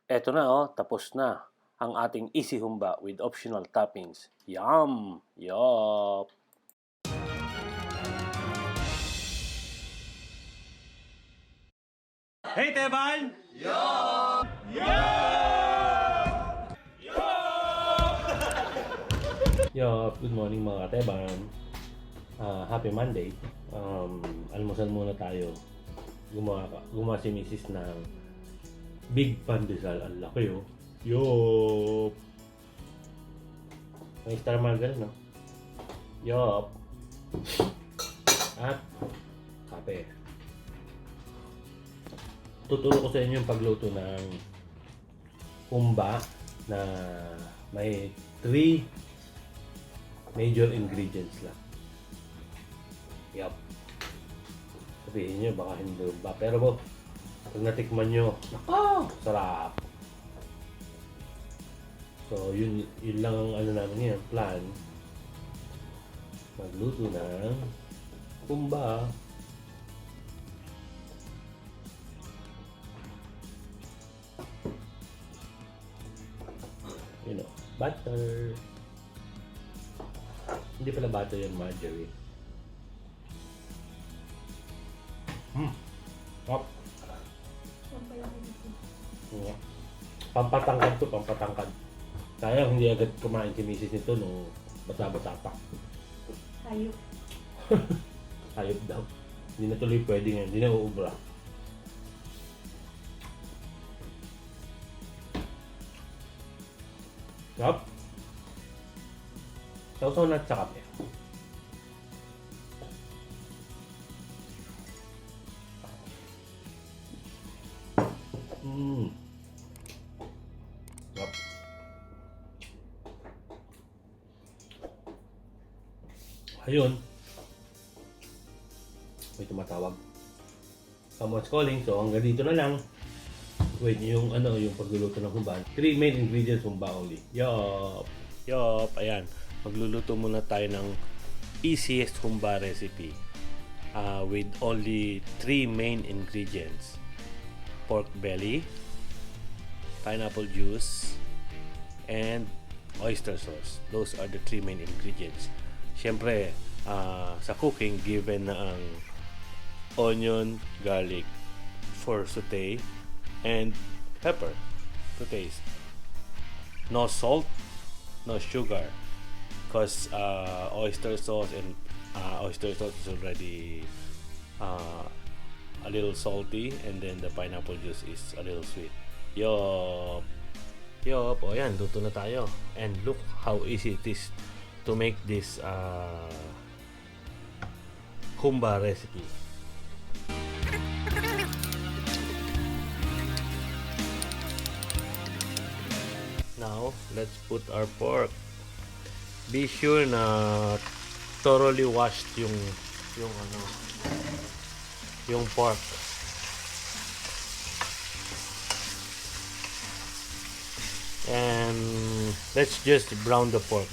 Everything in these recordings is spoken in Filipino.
Eto na tapos na ang ating easy humba with optional toppings. Yum! Yeoooph! Hey Teban! Yeoooph! Good morning mga Teban. Happy Monday. Almusal muna tayo. Gumawa si Mrs. ng big pandesal. Ang laki Yeoooph! May star margarine Yeoooph! At kape. Tuturo ko sa inyo yung pagluto ng humba na may 3 major ingredients lang. Yup. Sabihin nyo, baka hindi ba? Pero pag natikman nyo, sarap! So, yun lang ang namin yan, plan. Magluto ng humba. Butter. Hindi pala butter yan, margarine. Pampatangkad to, pampatangkad. Sayang hindi agad kumain si Mrs. nito nung bata-bata pa. Hayop. Hayop daw. Hindi na tuloy pwede ngayon, hindi na uubra. Yup. Sausaw na sa kape. Yup. Ayun. May tumatawag. Someone's calling, so hanggang dito na lang. Wait, yung pagluluto ng humba. 3 main ingredients humba only. Yeoooph! Ayan. Magluluto muna tayo ng easiest humba recipe with only 3 main ingredients. Pork belly, pineapple juice, and oyster sauce. Those are the 3 main ingredients. Siyempre, sa cooking, given na ang onion, garlic for saute, and pepper to taste. No salt, no sugar, because oyster sauce is already a little salty, and then the pineapple juice is a little sweet. Yeoooph! Yeoooph! O yan, luto na tayo. And look how easy it is to make this humba recipe. Now, let's put our pork. Be sure na thoroughly washed yung pork. And let's just brown the pork.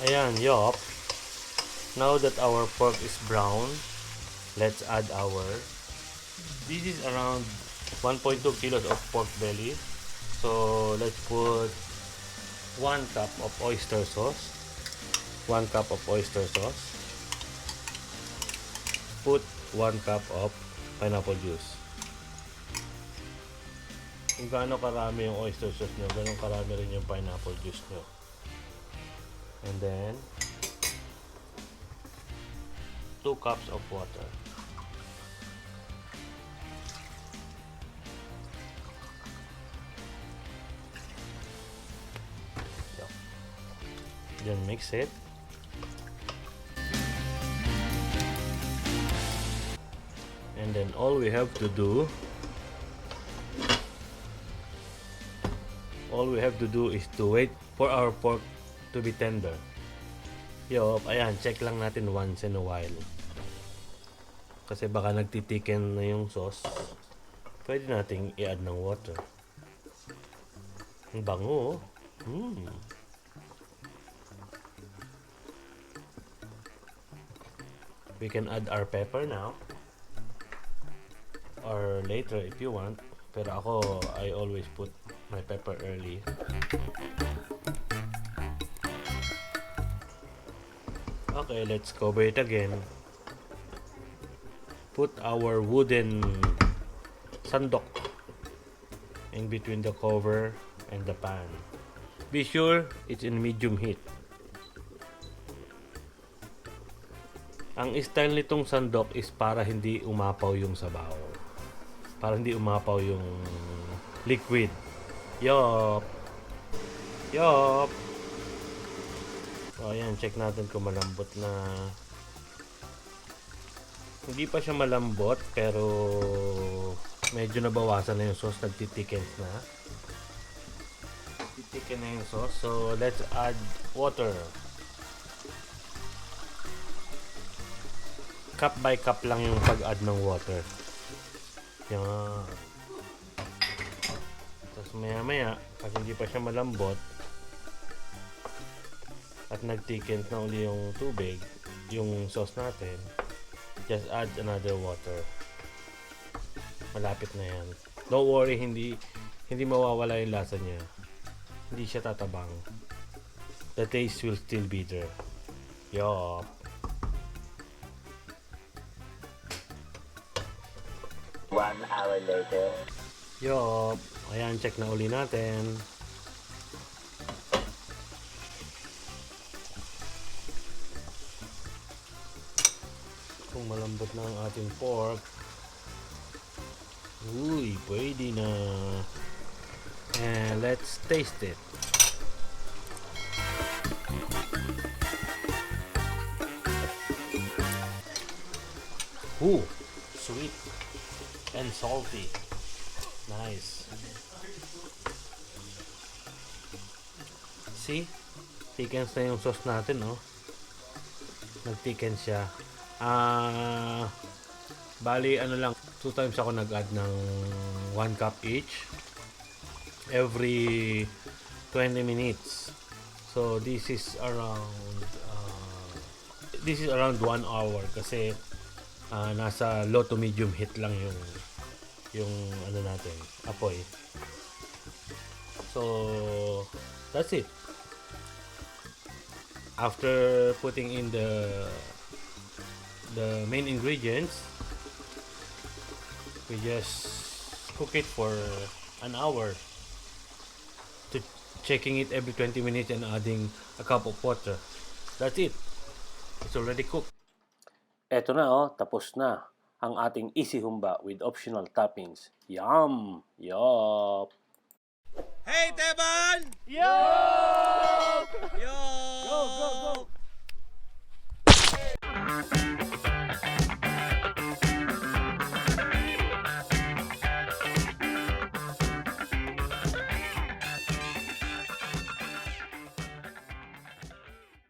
Ayan, Yeoooph. Now that our pork is brown, let's add this is around 1.2 kilos of pork belly. So let's put 1 cup of oyster sauce. 1 cup of oyster sauce. Put 1 cup of pineapple juice. Kung gaano karami yung oyster sauce nyo, ganun karami rin yung pineapple juice nyo. And then 2 cups of water. Then mix it. And then all we have to do is to wait for our pork to be tender. Yeoooph, ayan, check lang natin once in a while. Kasi baka nagtitiken na yung sauce. Pwede nating i-add ng water. Ang bango. We can add our pepper now. Or later if you want. Pero ako, I always put my pepper early. Okay, let's cover it again. Put our wooden sandok in between the cover and the pan. Be sure it's in medium heat. Ang style nitong sandok is para hindi umapaw yung sabaw. Para hindi umapaw yung liquid. Yeoooph! Yeoooph! So, ayan, check natin kung malambot na. Hindi pa siya malambot, pero medyo nabawasan na yung sauce. Nagtitikens na. Nagtitiken na yung sauce. So, let's add water. Cup by cup lang yung pag-add ng water. Yan. Tapos maya-maya, pag hindi pa siya malambot, at nagtikens na uli yung tubig, yung sauce natin, just add another water. Malapit na yan. Don't worry, hindi mawawala yung lasa niya. Hindi siya tatabang. The taste will still be there. Yeoooph! One hour later. Yeoooph! Ayan, check na uli natin. Kung malambot na ang ating pork. Uy, pwede na. And let's taste it. Ooh, sweet and salty. Nice. See? Thickens na yung sauce natin, no? Nag-thicken siya. Bali, ano lang, 2 times ako nag-add ng 1 cup each. Every 20 minutes. So, this is around 1 hour kasi nasa low to medium heat lang yung ano natin, apoy. So, that's it. After putting in the main ingredients, we just cook it for an hour, to checking it every 20 minutes and adding a cup of water. That's it. It's already cooked. Eto na, tapos na ang ating easy humba with optional toppings. Yum! Yeoooph! Hey, Teban! Yeoooph! Yo!